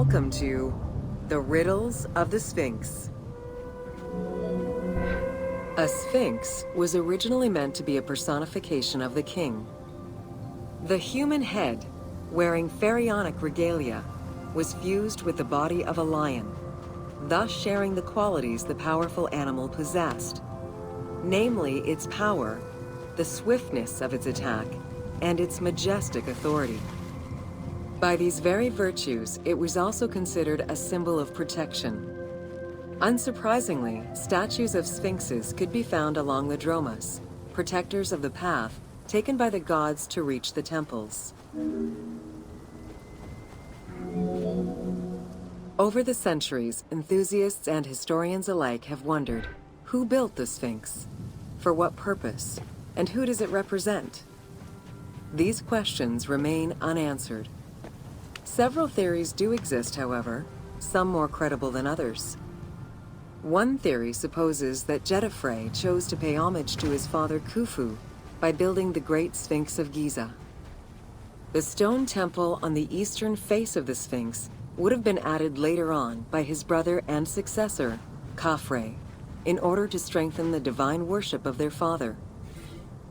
Welcome to the Riddles of the Sphinx. A sphinx was originally meant to be a personification of the king. The human head, wearing pharaonic regalia, was fused with the body of a lion, thus sharing the qualities the powerful animal possessed, namely its power, the swiftness of its attack, and its majestic authority. By these very virtues, it was also considered a symbol of protection. Unsurprisingly, statues of sphinxes could be found along the dromas, protectors of the path taken by the gods to reach the temples. Over the centuries, enthusiasts and historians alike have wondered, who built the Sphinx? For what purpose? And who does it represent? These questions remain unanswered. Several theories do exist, however, some more credible than others. One theory supposes that Jedefre chose to pay homage to his father Khufu by building the Great Sphinx of Giza. The stone temple on the eastern face of the Sphinx would have been added later on by his brother and successor, Khafre, in order to strengthen the divine worship of their father.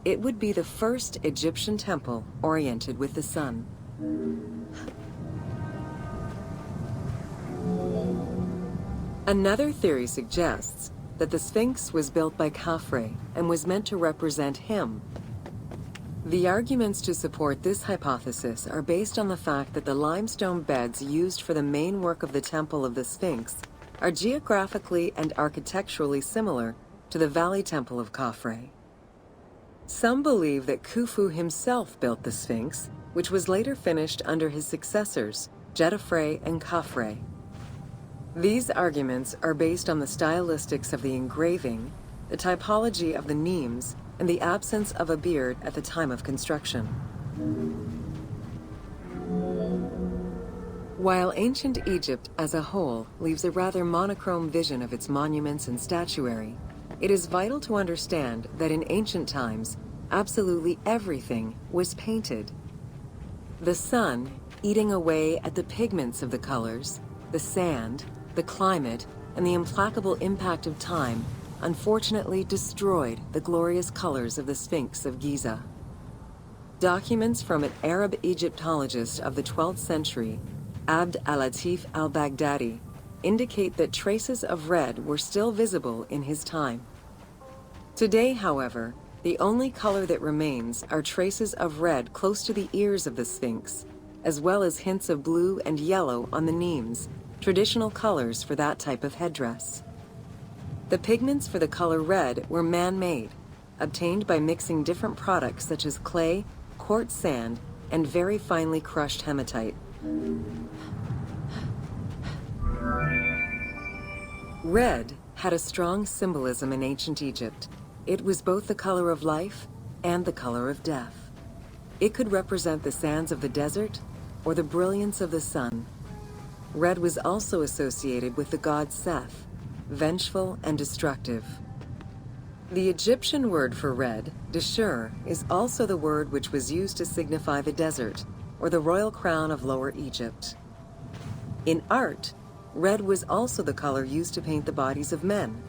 It would be the first Egyptian temple oriented with the sun. Another theory suggests that the Sphinx was built by Khafre and was meant to represent him. The arguments to support this hypothesis are based on the fact that the limestone beds used for the main work of the Temple of the Sphinx are geographically and architecturally similar to the Valley Temple of Khafre. Some believe that Khufu himself built the Sphinx, which was later finished under his successors, Jedefre and Khafre. These arguments are based on the stylistics of the engraving, the typology of the nemes, and the absence of a beard at the time of construction. While ancient Egypt as a whole leaves a rather monochrome vision of its monuments and statuary, it is vital to understand that in ancient times, absolutely everything was painted. The sun, eating away at the pigments of the colors, the sand, the climate, and the implacable impact of time unfortunately destroyed the glorious colors of the Sphinx of Giza. Documents from an Arab Egyptologist of the 12th century, Abd al-Latif al-Baghdadi, indicate that traces of red were still visible in his time. Today, however, the only color that remains are traces of red close to the ears of the Sphinx, as well as hints of blue and yellow on the nemes, traditional colors for that type of headdress. The pigments for the color red were man-made, obtained by mixing different products such as clay, quartz sand, and very finely crushed hematite. Red had a strong symbolism in ancient Egypt. It was both the color of life and the color of death. It could represent the sands of the desert or the brilliance of the sun. Red was also associated with the god Seth, vengeful and destructive. The Egyptian word for red, deshur, is also the word which was used to signify the desert, or the royal crown of Lower Egypt. In art, red was also the color used to paint the bodies of men,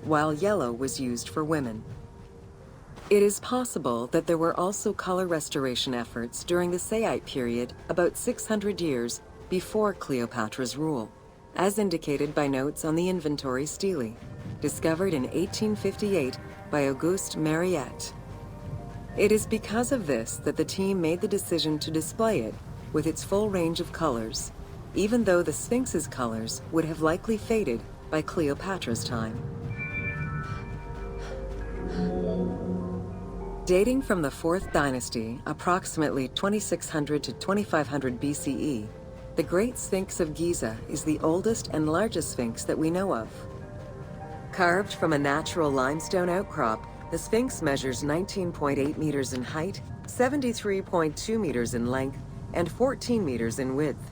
while yellow was used for women. It is possible that there were also color restoration efforts during the Saite period about 600 years before Cleopatra's rule, as indicated by notes on the inventory stele, discovered in 1858 by Auguste Mariette. It is because of this that the team made the decision to display it with its full range of colors, even though the Sphinx's colors would have likely faded by Cleopatra's time. Dating from the 4th dynasty, approximately 2600 to 2500 BCE, the Great Sphinx of Giza is the oldest and largest sphinx that we know of. Carved from a natural limestone outcrop, the Sphinx measures 19.8 meters in height, 73.2 meters in length, and 14 meters in width.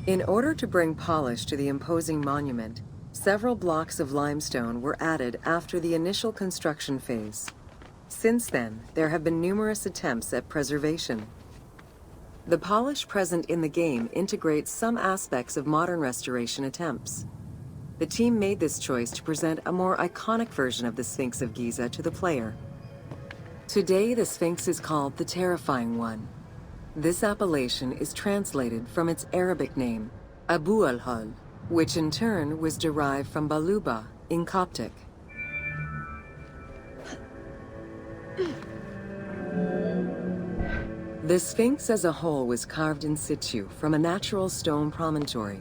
In order to bring polish to the imposing monument, several blocks of limestone were added after the initial construction phase. Since then, there have been numerous attempts at preservation. The polish present in the game integrates some aspects of modern restoration attempts. The team made this choice to present a more iconic version of the Sphinx of Giza to the player. Today, the Sphinx is called the Terrifying One. This appellation is translated from its Arabic name, Abu al-Hal, which in turn was derived from Baluba in Coptic. The Sphinx as a whole was carved in situ from a natural stone promontory.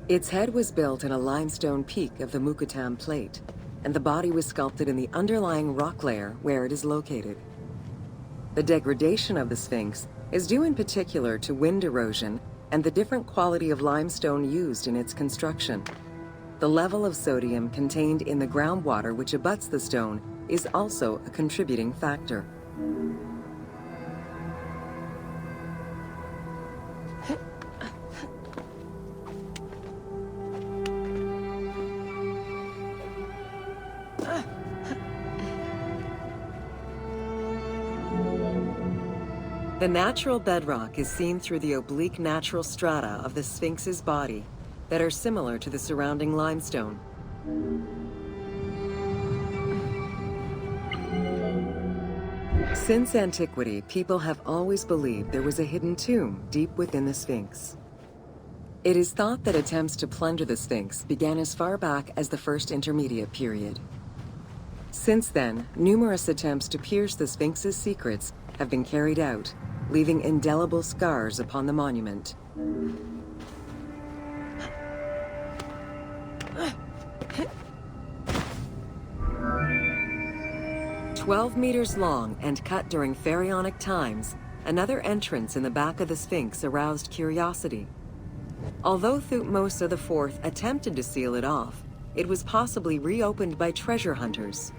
Its head was built in a limestone peak of the Mukutam Plate, and the body was sculpted in the underlying rock layer where it is located. The degradation of the Sphinx is due in particular to wind erosion and the different quality of limestone used in its construction. The level of sodium contained in the groundwater which abuts the stone is also a contributing factor. The natural bedrock is seen through the oblique natural strata of the Sphinx's body that are similar to the surrounding limestone. Since antiquity, people have always believed there was a hidden tomb deep within the Sphinx. It is thought that attempts to plunder the Sphinx began as far back as the First Intermediate period. Since then, numerous attempts to pierce the Sphinx's secrets have been carried out, leaving indelible scars upon the monument. 12 meters long and cut during pharaonic times, another entrance in the back of the Sphinx aroused curiosity. Although Thutmose IV attempted to seal it off, it was possibly reopened by treasure hunters.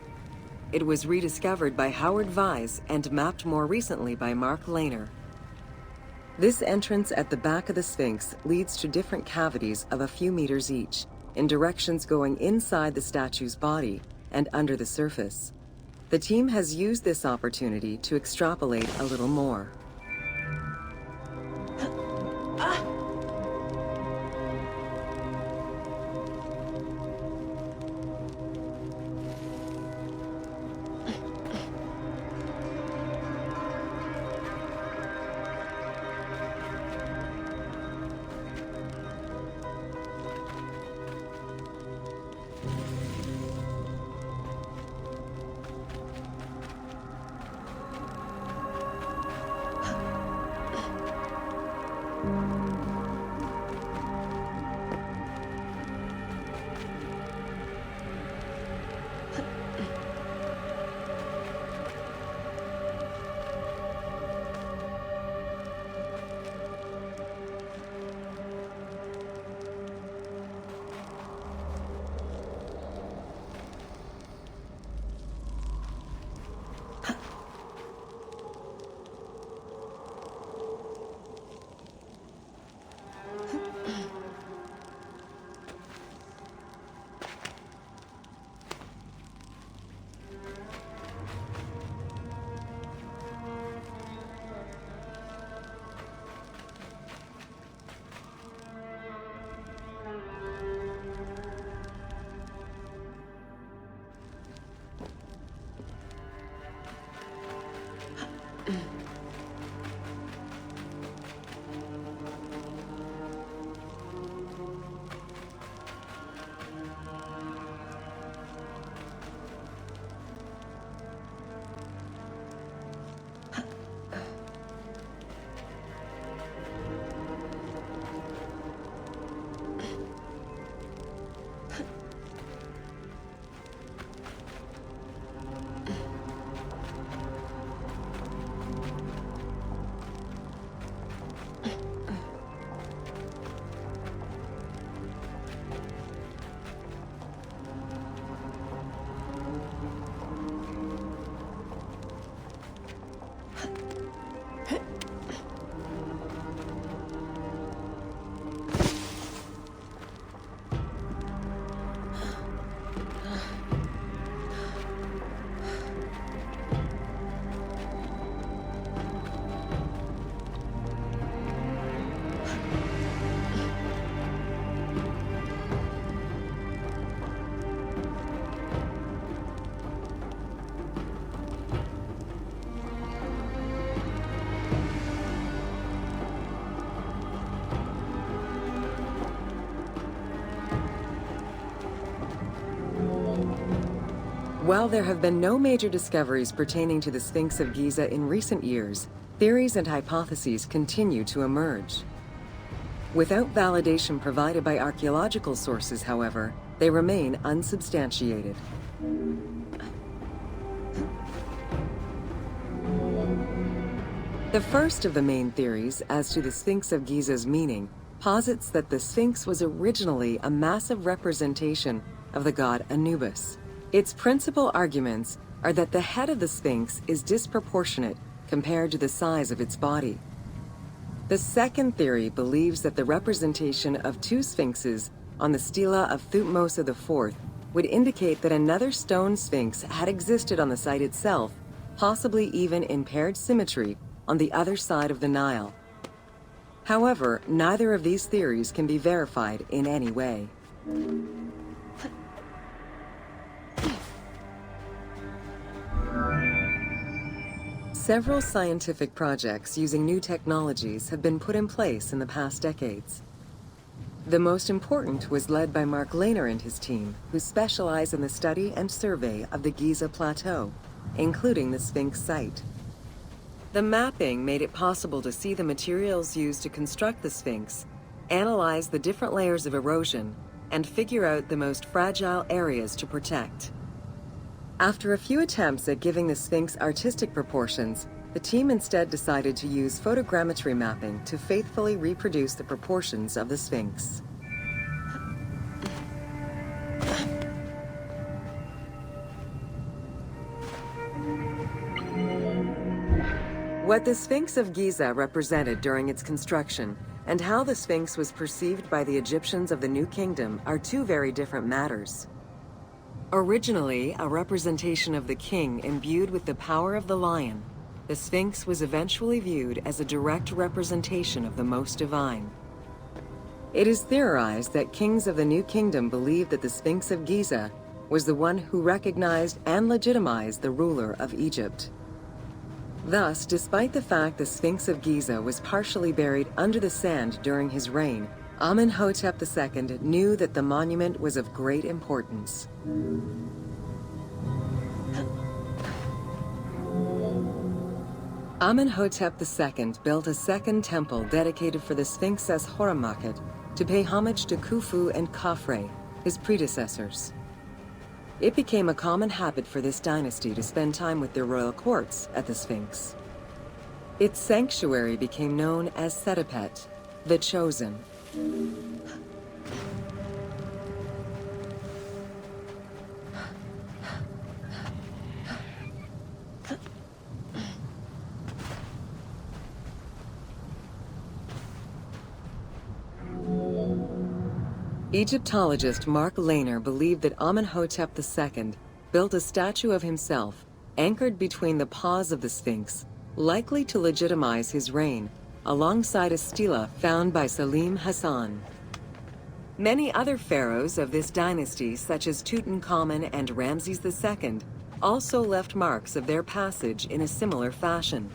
It was rediscovered by Howard Vyse and mapped more recently by Mark Lehner. This entrance at the back of the Sphinx leads to different cavities of a few meters each, in directions going inside the statue's body and under the surface. The team has used this opportunity to extrapolate a little more. While there have been no major discoveries pertaining to the Sphinx of Giza in recent years, theories and hypotheses continue to emerge. Without validation provided by archaeological sources, however, they remain unsubstantiated. The first of the main theories as to the Sphinx of Giza's meaning posits that the Sphinx was originally a massive representation of the god Anubis. Its principal arguments are that the head of the Sphinx is disproportionate compared to the size of its body. The second theory believes that the representation of two sphinxes on the stela of Thutmose IV would indicate that another stone sphinx had existed on the site itself, possibly even in paired symmetry on the other side of the Nile. However, neither of these theories can be verified in any way. Several scientific projects using new technologies have been put in place in the past decades. The most important was led by Mark Lehner and his team, who specialize in the study and survey of the Giza Plateau, including the Sphinx site. The mapping made it possible to see the materials used to construct the Sphinx, analyze the different layers of erosion, and figure out the most fragile areas to protect. After a few attempts at giving the Sphinx artistic proportions, the team instead decided to use photogrammetry mapping to faithfully reproduce the proportions of the Sphinx. What the Sphinx of Giza represented during its construction and how the Sphinx was perceived by the Egyptians of the New Kingdom are two very different matters. Originally a representation of the king imbued with the power of the lion, the Sphinx was eventually viewed as a direct representation of the Most Divine. It is theorized that kings of the New Kingdom believed that the Sphinx of Giza was the one who recognized and legitimized the ruler of Egypt. Thus, despite the fact the Sphinx of Giza was partially buried under the sand during his reign, Amenhotep II knew that the monument was of great importance. Amenhotep II built a second temple dedicated for the Sphinx as Horamakhet to pay homage to Khufu and Khafre, his predecessors. It became a common habit for this dynasty to spend time with their royal courts at the Sphinx. Its sanctuary became known as Setepet, the Chosen. Egyptologist Mark Lehner believed that Amenhotep II built a statue of himself anchored between the paws of the Sphinx, likely to legitimize his reign, alongside a stela found by Salim Hassan. Many other pharaohs of this dynasty, such as Tutankhamun and Ramses II, also left marks of their passage in a similar fashion,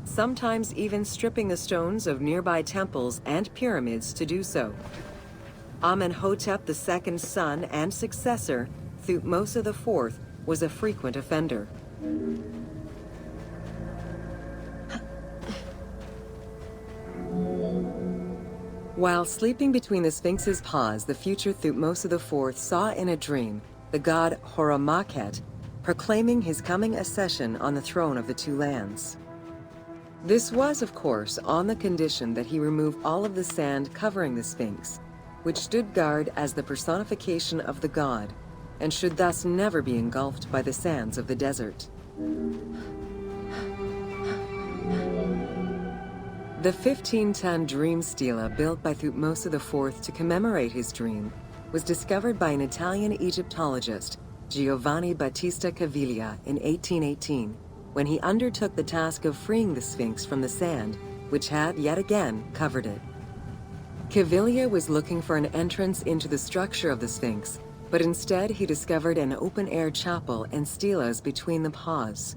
sometimes even stripping the stones of nearby temples and pyramids to do so. Amenhotep II's son and successor, Thutmose IV, was a frequent offender. While sleeping between the Sphinx's paws, the future Thutmose IV saw in a dream the god Horamakhet proclaiming his coming accession on the throne of the two lands. This was, of course, on the condition that he remove all of the sand covering the Sphinx, which stood guard as the personification of the god, and should thus never be engulfed by the sands of the desert. The 15-ton dream stela built by Thutmose IV to commemorate his dream was discovered by an Italian Egyptologist, Giovanni Battista Caviglia, in 1818, when he undertook the task of freeing the Sphinx from the sand, which had yet again covered it. Caviglia was looking for an entrance into the structure of the Sphinx, but instead he discovered an open-air chapel and stelas between the paws.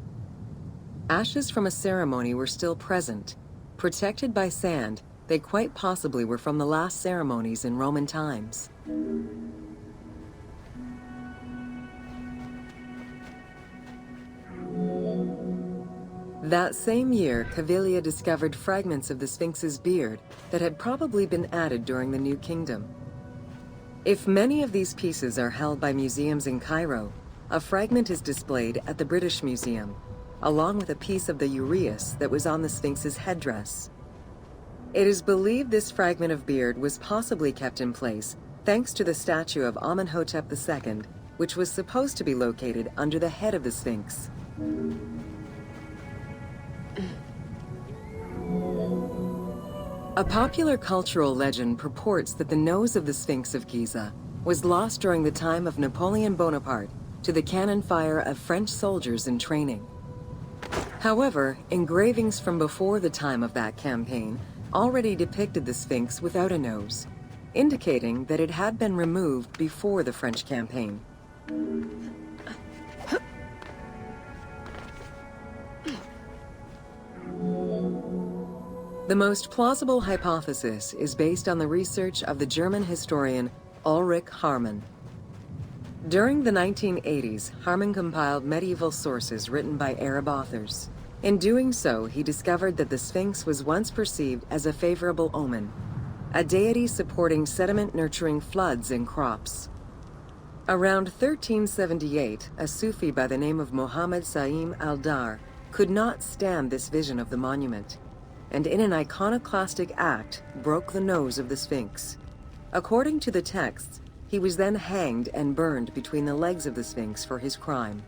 Ashes from a ceremony were still present. Protected by sand, they quite possibly were from the last ceremonies in Roman times. That same year, Caviglia discovered fragments of the Sphinx's beard that had probably been added during the New Kingdom. If many of these pieces are held by museums in Cairo, a fragment is displayed at the British Museum, along with a piece of the uraeus that was on the Sphinx's headdress. It is believed this fragment of beard was possibly kept in place thanks to the statue of Amenhotep II, which was supposed to be located under the head of the Sphinx. A popular cultural legend purports that the nose of the Sphinx of Giza was lost during the time of Napoleon Bonaparte to the cannon fire of French soldiers in training. However, engravings from before the time of that campaign already depicted the Sphinx without a nose, indicating that it had been removed before the French campaign. The most plausible hypothesis is based on the research of the German historian Ulrich Harman. During the 1980s, Harman compiled medieval sources written by Arab authors. In doing so, he discovered that the Sphinx was once perceived as a favorable omen, a deity supporting sediment-nurturing floods and crops. Around 1378, a Sufi by the name of Muhammad Sa'im al-Dar could not stand this vision of the monument, and in an iconoclastic act, broke the nose of the Sphinx. According to the texts, he was then hanged and burned between the legs of the Sphinx for his crime.